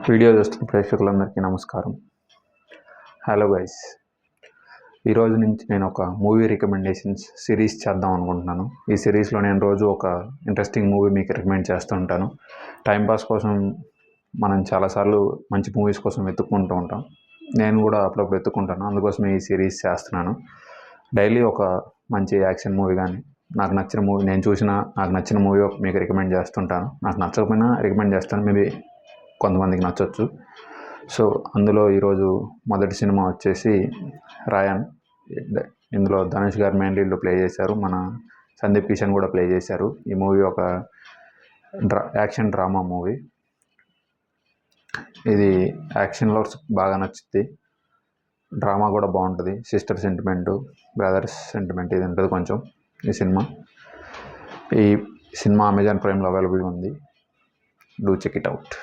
Video చూస్తున్న ప్రేక్షకులందరికీ నమస్కారం. హలో గైస్, ఈరోజు నుంచి నేను ఒక మూవీ రికమెండేషన్స్ సిరీస్ చేద్దాం అనుకుంటున్నాను. ఈ సిరీస్లో నేను రోజు ఒక ఇంట్రెస్టింగ్ మూవీ మీకు రికమెండ్ చేస్తూ ఉంటాను. టైంపాస్ కోసం మనం చాలాసార్లు మంచి మూవీస్ కోసం వెతుక్కుంటూ ఉంటాం. నేను కూడా అప్పుడప్పుడు వెతుక్కుంటాను, అందుకోసమే ఈ సిరీస్ చేస్తున్నాను. డైలీ ఒక మంచి యాక్షన్ మూవీ కానీ, నాకు నచ్చిన మూవీ, నాకు నచ్చిన మూవీ మీకు రికమెండ్ చేస్తుంటాను. నాకు నచ్చకపోయినా రికమెండ్ చేస్తాను, మేబీ కొంతమందికి నచ్చవచ్చు. సో అందులో ఈరోజు మొదటి సినిమా వచ్చేసి రాయన్. ఇందులో ధనుష్ గారు మెయిన్ లీడ్లో ప్లే చేశారు, మన సందీప్ కిషన్ కూడా ప్లే చేశారు. ఈ మూవీ ఒక యాక్షన్ డ్రామా మూవీ. ఇది యాక్షన్లో బాగా నచ్చుద్ది, డ్రామా కూడా బాగుంటుంది. సిస్టర్ సెంటిమెంటు, బ్రదర్స్ సెంటిమెంట్ ఇది ఉంటుంది కొంచెం ఈ సినిమా అమెజాన్ ప్రైమ్లో అవైలబుల్ ఉంది. Do check it out.